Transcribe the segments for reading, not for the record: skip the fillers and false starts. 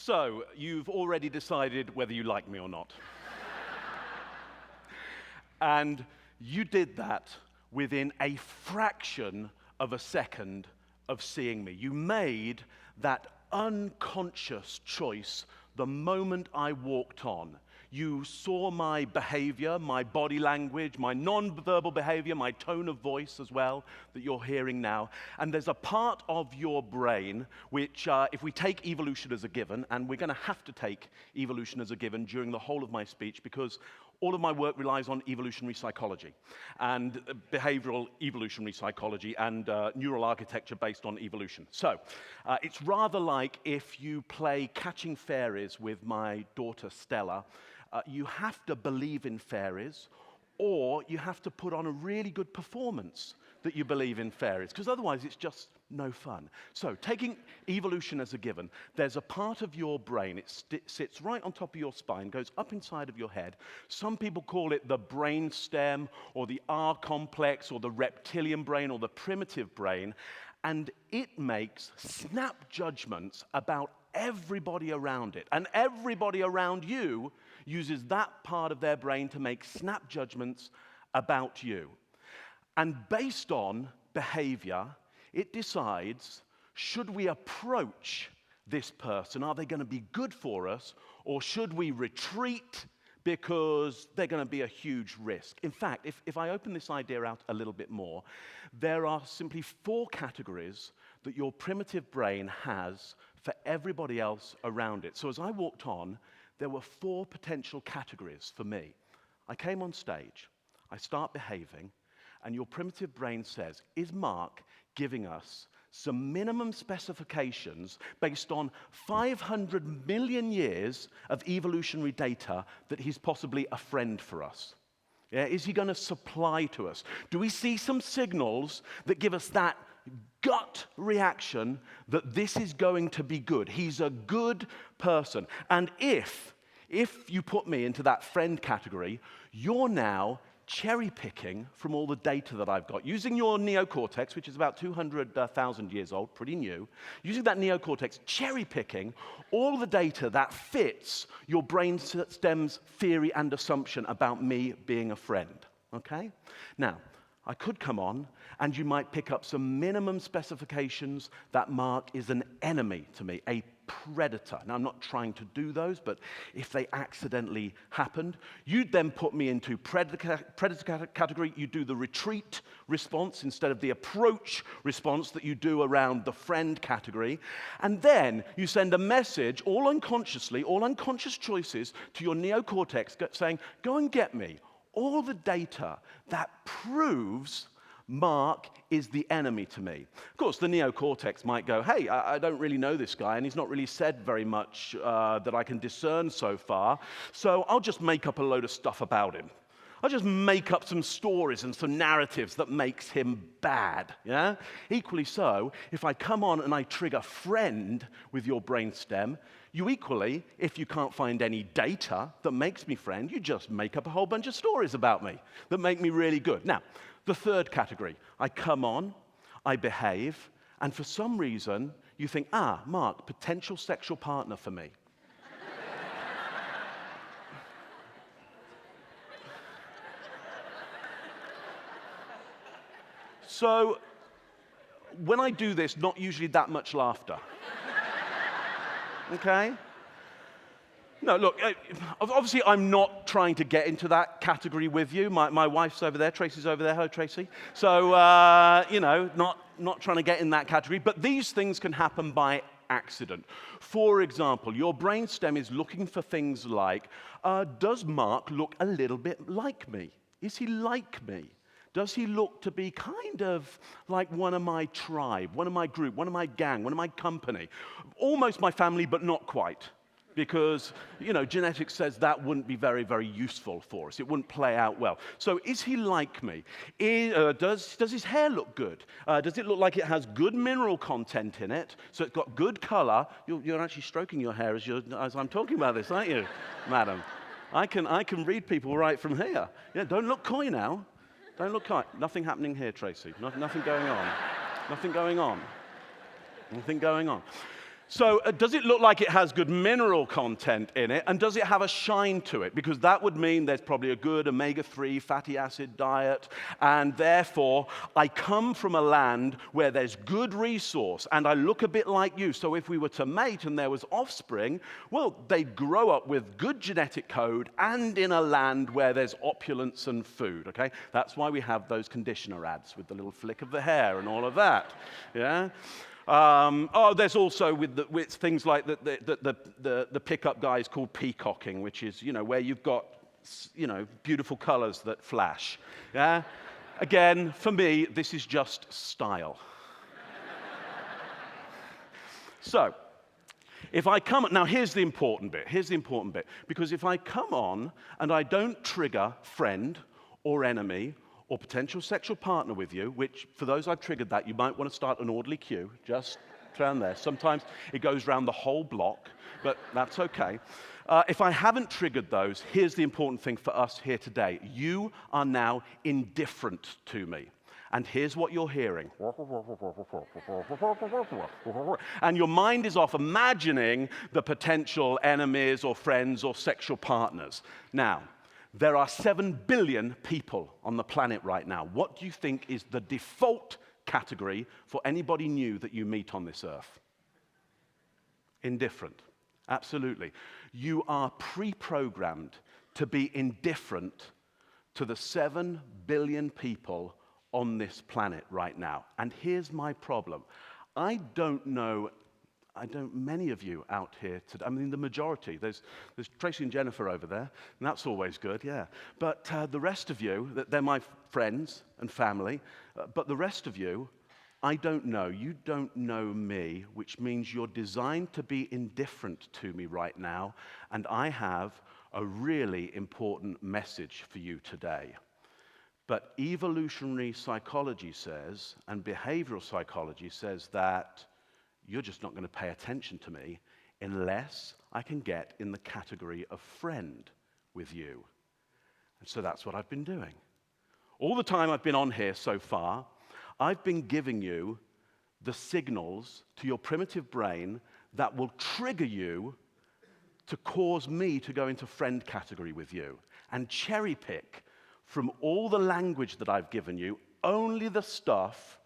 So, you've already decided whether you like me or not. And you did that within a fraction of a second of seeing me. You made that unconscious choice the moment I walked on. You saw my behavior, my body language, my nonverbal behavior, my tone of voice as well that you're hearing now. And there's a part of your brain which, if we take evolution as a given, and we're going to have to take evolution as a given during the whole of my speech because all of my work relies on evolutionary psychology and behavioral evolutionary psychology and neural architecture based on evolution. So it's rather like if you play catching fairies with my daughter Stella. You have to believe in fairies, or you have to put on a really good performance that you believe in fairies, because otherwise it's just no fun. So, taking evolution as a given, there's a part of your brain, it sits right on top of your spine, goes up inside of your head. Some people call it the brain stem, or the R complex, or the reptilian brain, or the primitive brain, and it makes snap judgments about everybody around it. And everybody around you uses that part of their brain to make snap judgments about you. And based on behavior, it decides, should we approach this person? Are they going to be good for us? Or should we retreat because they're going to be a huge risk? In fact, if I open this idea out a little bit more, there are simply 4 categories that your primitive brain has for everybody else around it. So as I walked on, there were 4 potential categories for me. I came on stage, I start behaving, and your primitive brain says, is Mark giving us some minimum specifications based on 500 million years of evolutionary data that he's possibly a friend for us? Yeah, is he going to supply to us? Do we see some signals that give us that gut reaction that this is going to be good? He's a good person. And if you put me into that friend category, you're now cherry-picking from all the data that I've got. Using your neocortex, which is about 200,000 years old, pretty new, using that neocortex, cherry-picking all the data that fits your brain stem's theory and assumption about me being a friend, okay? Now, I could come on, and you might pick up some minimum specifications that Mark is an enemy to me, a predator. Now, I'm not trying to do those, but if they accidentally happened, you'd then put me into predator category. You do the retreat response instead of the approach response that you do around the friend category. And then you send a message, all unconsciously, all unconscious choices to your neocortex saying, go and get me all the data that proves Mark is the enemy to me. Of course, the neocortex might go, hey, I don't really know this guy, and he's not really said very much that I can discern so far, so I'll just make up a load of stuff about him. I'll just make up some stories and some narratives that makes him bad, yeah? Equally so, if I come on and I trigger friend with your brainstem, you equally, if you can't find any data that makes me friend, you just make up a whole bunch of stories about me that make me really good. Now, the third category, I come on, I behave, and for some reason, you think, Mark, potential sexual partner for me. So, when I do this, not usually that much laughter. Okay? No, look, obviously I'm not trying to get into that category with you. My wife's over there, Tracy's over there. Hello, Tracy. So, not trying to get in that category, but these things can happen by accident. For example, your brainstem is looking for things like, does Mark look a little bit like me? Is he like me? Does he look to be kind of like one of my tribe, one of my group, one of my gang, one of my company? Almost my family, but not quite. Because, genetics says that wouldn't be very, very useful for us. It wouldn't play out well. So is he like me? Does his hair look good? Does it look like it has good mineral content in it? So it's got good color. You're actually stroking your hair as I'm talking about this, aren't you, madam? I can read people right from here. Yeah, don't look coy now. Don't look coy. Nothing happening here, Tracy. Nothing going on. Nothing going on. Nothing going on. So does it look like it has good mineral content in it, and does it have a shine to it? Because that would mean there's probably a good omega-3 fatty acid diet, and therefore I come from a land where there's good resource, and I look a bit like you. So if we were to mate and there was offspring, well, they'd grow up with good genetic code and in a land where there's opulence and food, okay? That's why we have those conditioner ads with the little flick of the hair and all of that, yeah? There's also with things like the pickup guys called peacocking, which is, where you've got, beautiful colors that flash. Yeah? Again, for me, this is just style. So, if I come, now here's the important bit, because if I come on and I don't trigger friend or enemy or potential sexual partner with you, which for those I've triggered that, you might want to start an orderly queue, just around there. Sometimes it goes around the whole block, but that's okay. If I haven't triggered those, here's the important thing for us here today. You are now indifferent to me. And here's what you're hearing. And your mind is off imagining the potential enemies or friends or sexual partners. Now, there are 7 billion people on the planet right now. What do you think is the default category for anybody new that you meet on this earth? Indifferent. Absolutely. You are pre-programmed to be indifferent to the 7 billion people on this planet right now. And here's my problem. I don't know many of you out here today. I mean, the majority. There's Tracy and Jennifer over there, and that's always good, yeah. But the rest of you, they're my friends and family, but the rest of you, I don't know. You don't know me, which means you're designed to be indifferent to me right now, and I have a really important message for you today. But evolutionary psychology says, and behavioral psychology says that you're just not going to pay attention to me unless I can get in the category of friend with you. And so that's what I've been doing. All the time I've been on here so far, I've been giving you the signals to your primitive brain that will trigger you to cause me to go into friend category with you and cherry pick from all the language that I've given you, only the stuff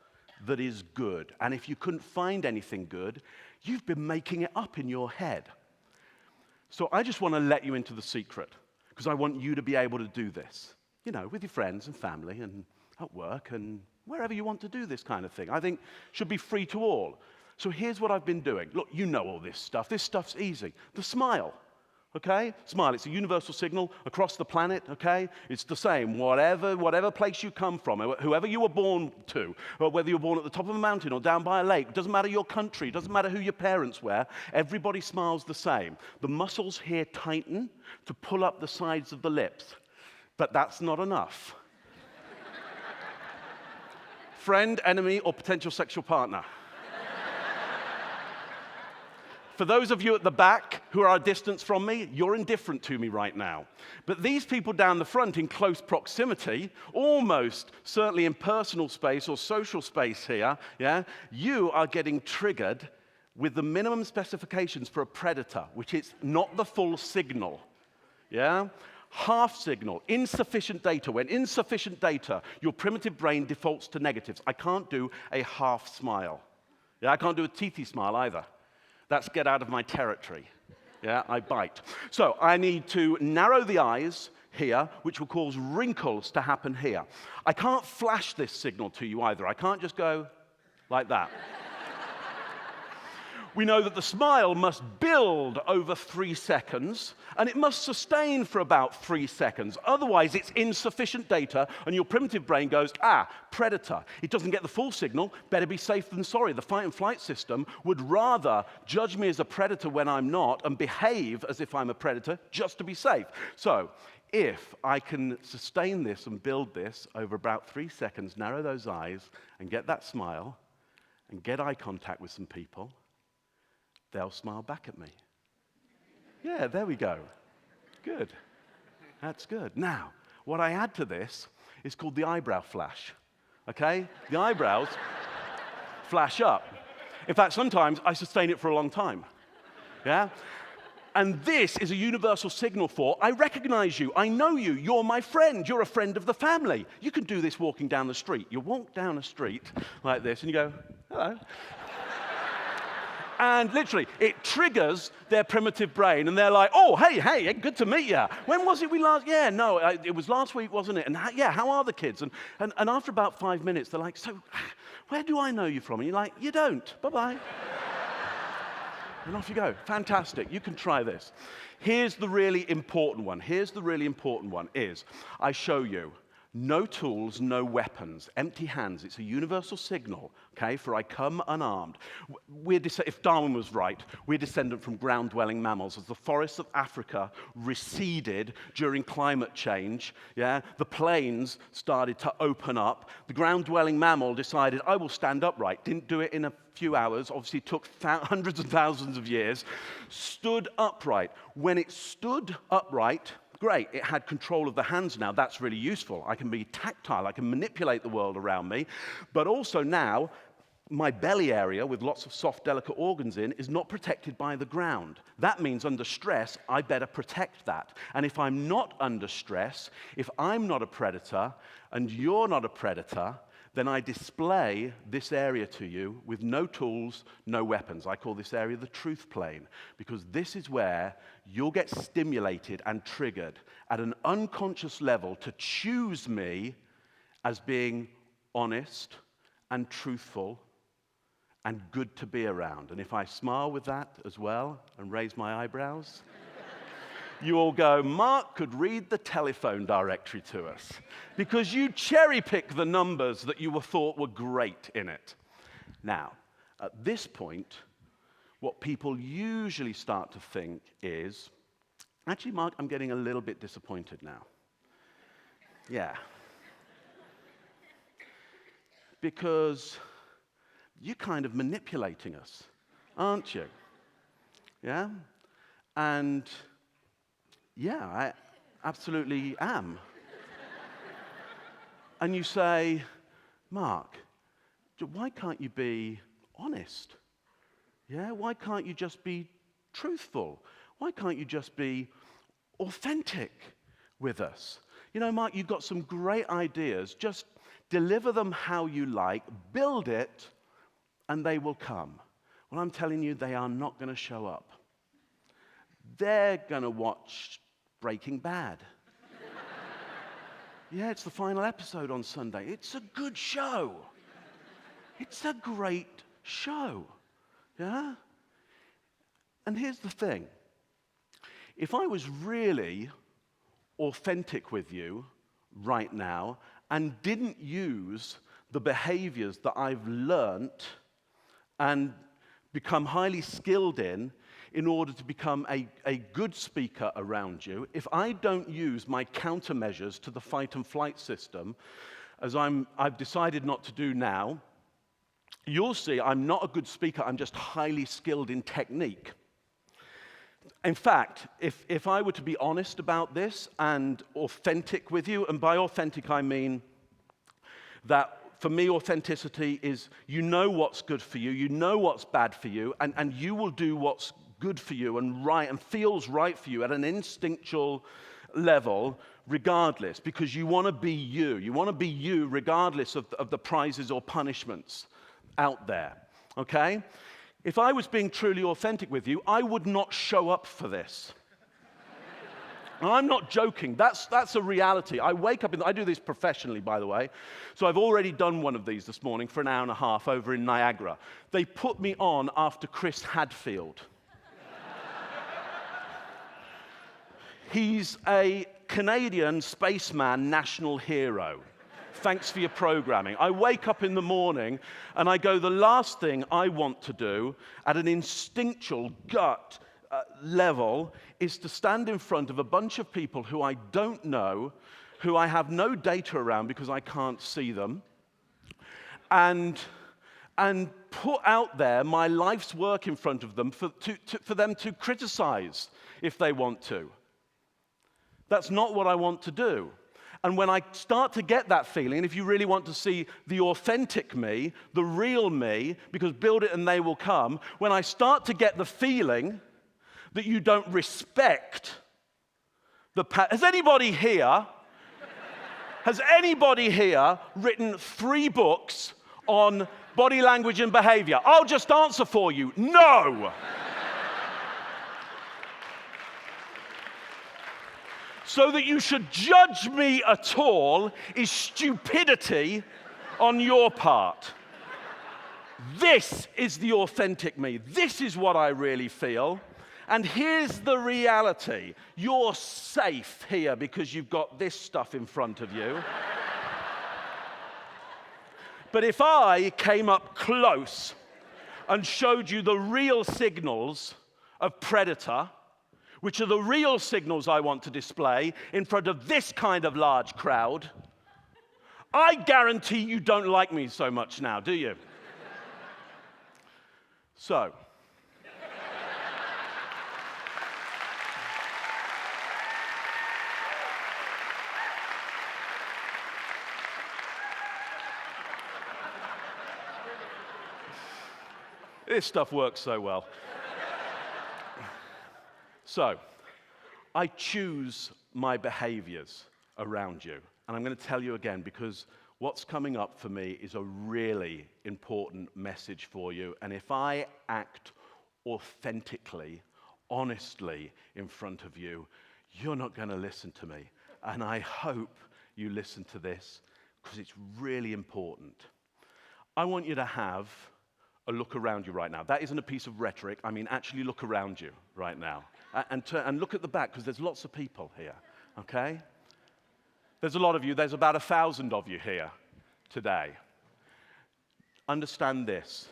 that is good. And if you couldn't find anything good, you've been making it up in your head. So I just want to let you into the secret, because I want you to be able to do this, with your friends and family and at work and wherever you want to do this kind of thing. I think should be free to all. So here's what I've been doing. Look, you know all this stuff. This stuff's easy. The smile. Okay? Smile. It's a universal signal across the planet, okay? It's the same. Whatever place you come from, whoever you were born to, or whether you were born at the top of a mountain or down by a lake, doesn't matter your country, doesn't matter who your parents were, everybody smiles the same. The muscles here tighten to pull up the sides of the lips, but that's not enough. Friend, enemy, or potential sexual partner. For those of you at the back who are a distance from me, you're indifferent to me right now. But these people down the front in close proximity, almost certainly in personal space or social space here, yeah, you are getting triggered with the minimum specifications for a predator, which is not the full signal, yeah? Half signal, insufficient data. When insufficient data, your primitive brain defaults to negatives. I can't do a half smile. Yeah, I can't do a teethy smile either. That's get out of my territory. Yeah, I bite. So I need to narrow the eyes here, which will cause wrinkles to happen here. I can't flash this signal to you either. I can't just go like that. We know that the smile must build over 3 seconds, and it must sustain for about 3 seconds. Otherwise, it's insufficient data, and your primitive brain goes, predator. It doesn't get the full signal. Better be safe than sorry. The fight and flight system would rather judge me as a predator when I'm not and behave as if I'm a predator just to be safe. So if I can sustain this and build this over about 3 seconds, narrow those eyes, and get that smile, and get eye contact with some people, they'll smile back at me. Yeah, there we go. Good. That's good. Now, what I add to this is called the eyebrow flash. Okay? The eyebrows flash up. In fact, sometimes I sustain it for a long time. Yeah? And this is a universal signal for, I recognize you, I know you, you're my friend, you're a friend of the family. You can do this walking down the street. You walk down a street like this and you go, hello. And literally, it triggers their primitive brain, and they're like, oh, hey, good to meet you. When was it we last, yeah, no, it was last week, wasn't it? And yeah, how are the kids? And after about 5 minutes, they're like, so where do I know you from? And you're like, you don't, bye-bye. And off you go. Fantastic. You can try this. Here's the really important one. Is I show you no tools, no weapons, empty hands. It's a universal signal, okay, for I come unarmed. If Darwin was right, we're descendant from ground-dwelling mammals. As the forests of Africa receded during climate change, yeah, the plains started to open up. The ground-dwelling mammal decided, I will stand upright. Didn't do it in a few hours, obviously took hundreds and thousands of years, stood upright. When it stood upright, great, it had control of the hands now. That's really useful. I can be tactile. I can manipulate the world around me. But also now, my belly area with lots of soft, delicate organs in is not protected by the ground. That means under stress, I better protect that. And if I'm not under stress, if I'm not a predator and you're not a predator, then I display this area to you with no tools, no weapons. I call this area the truth plane, because this is where you'll get stimulated and triggered at an unconscious level to choose me as being honest and truthful and good to be around. And if I smile with that as well and raise my eyebrows, you all go, Mark could read the telephone directory to us because you cherry-pick the numbers that you thought were great in it. Now, at this point, what people usually start to think is, actually, Mark, I'm getting a little bit disappointed now. Yeah. Because you're kind of manipulating us, aren't you? Yeah? And yeah, I absolutely am. And you say, Mark, why can't you be honest? Yeah, why can't you just be truthful? Why can't you just be authentic with us? You know, Mark, you've got some great ideas. Just deliver them how you like, build it, and they will come. Well, I'm telling you, they are not going to show up. They're going to watch Breaking Bad. Yeah, it's the final episode on Sunday. It's a good show. It's a great show. Yeah? And here's the thing. If I was really authentic with you right now and didn't use the behaviors that I've learnt and become highly skilled in order to become a good speaker around you, if I don't use my countermeasures to the fight and flight system, as I've decided not to do now, you'll see I'm not a good speaker, I'm just highly skilled in technique. In fact, if I were to be honest about this and authentic with you, and by authentic I mean that for me, authenticity is you know what's good for you, you know what's bad for you, and you will do what's good for you and right and feels right for you at an instinctual level regardless, because you want to be you. You want to be you regardless of the prizes or punishments out there, okay? If I was being truly authentic with you, I would not show up for this. And I'm not joking. That's a reality. I wake up, I do this professionally, by the way. So I've already done one of these this morning for an hour and a half over in Niagara. They put me on after Chris Hadfield. He's a Canadian spaceman national hero. Thanks for your programming. I wake up in the morning and I go, the last thing I want to do at an instinctual gut level is to stand in front of a bunch of people who I don't know, who I have no data around because I can't see them, and put out there my life's work in front of them for them to criticize if they want to. That's not what I want to do. And when I start to get that feeling, and if you really want to see the authentic me, the real me, because build it and they will come, when I start to get the feeling that you don't respect the has anybody here written 3 books on body language and behavior? I'll just answer for you. No. So that you should judge me at all is stupidity on your part. This is the authentic me. This is what I really feel. And here's the reality. You're safe here because you've got this stuff in front of you. But if I came up close and showed you the real signals of predator, which are the real signals I want to display in front of this kind of large crowd, I guarantee you don't like me so much now, do you? So, this stuff works so well. So, I choose my behaviors around you. And I'm going to tell you again, because what's coming up for me is a really important message for you. And if I act authentically, honestly in front of you, you're not going to listen to me. And I hope you listen to this, because it's really important. I want you to have a look around you right now. That isn't a piece of rhetoric. I mean, actually look around you right now. And look at the back, because there's lots of people here, okay? There's a lot of you. There's about 1,000 of you here today. Understand this.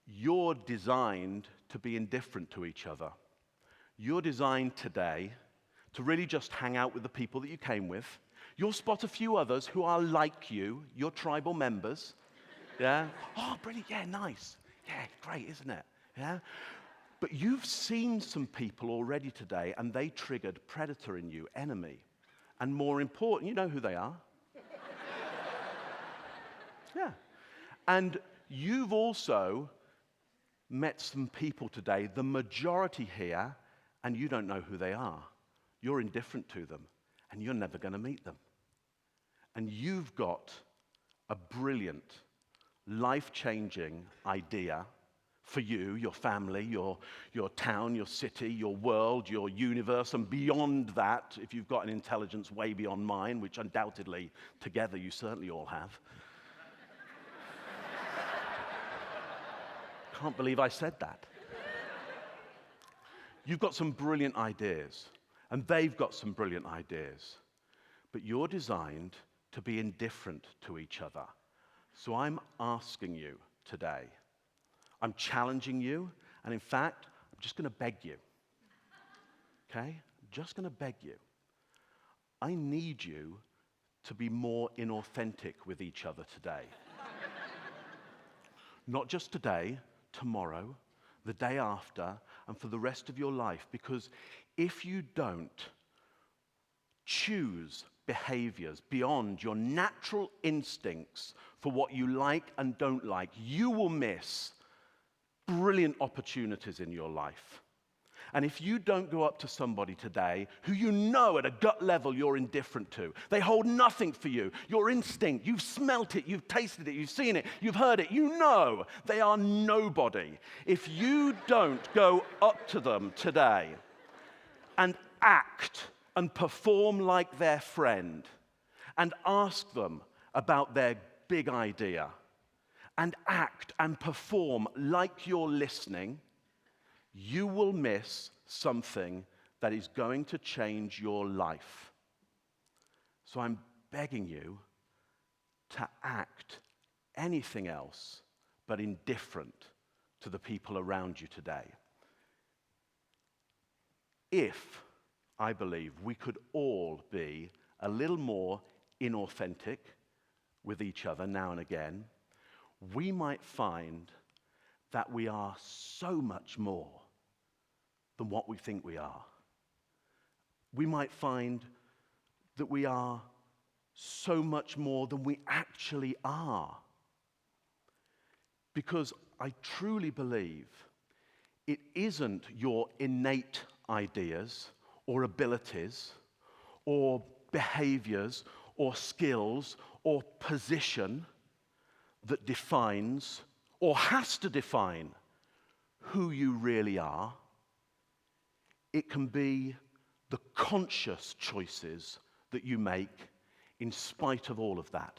You're designed to be indifferent to each other. You're designed today to really just hang out with the people that you came with. You'll spot a few others who are like you, your tribal members. Yeah? Oh, brilliant. Yeah, nice. Yeah, great, isn't it? Yeah? But you've seen some people already today, and they triggered predator in you, enemy. And more important, you know who they are. Yeah. And you've also met some people today, the majority here, and you don't know who they are. You're indifferent to them, and you're never going to meet them. And you've got a brilliant, life-changing idea for you, your family, your town, your city, your world, your universe, and beyond that, if you've got an intelligence way beyond mine, which undoubtedly, together, you certainly all have. Can't believe I said that. You've got some brilliant ideas, and they've got some brilliant ideas, but you're designed to be indifferent to each other. So I'm asking you today, I'm challenging you, and in fact, I'm just going to beg you. Okay? I'm just going to beg you. I need you to be more inauthentic with each other today. Not just today, tomorrow, the day after, and for the rest of your life. Because if you don't choose behaviors beyond your natural instincts for what you like and don't like, you will miss brilliant opportunities in your life. And if you don't go up to somebody today who you know at a gut level you're indifferent to, they hold nothing for you, your instinct, you've smelt it, you've tasted it, you've seen it, you've heard it, you know they are nobody. If you don't go up to them today and act and perform like their friend and ask them about their big idea and act and perform like you're listening, you will miss something that is going to change your life. So I'm begging you to act anything else but indifferent to the people around you today. If, I believe, we could all be a little more inauthentic with each other now and again, we might find that we are so much more than what we think we are. We might find that we are so much more than we actually are. Because I truly believe it isn't your innate ideas or abilities or behaviors or skills or position that defines or has to define who you really are. It can be the conscious choices that you make in spite of all of that.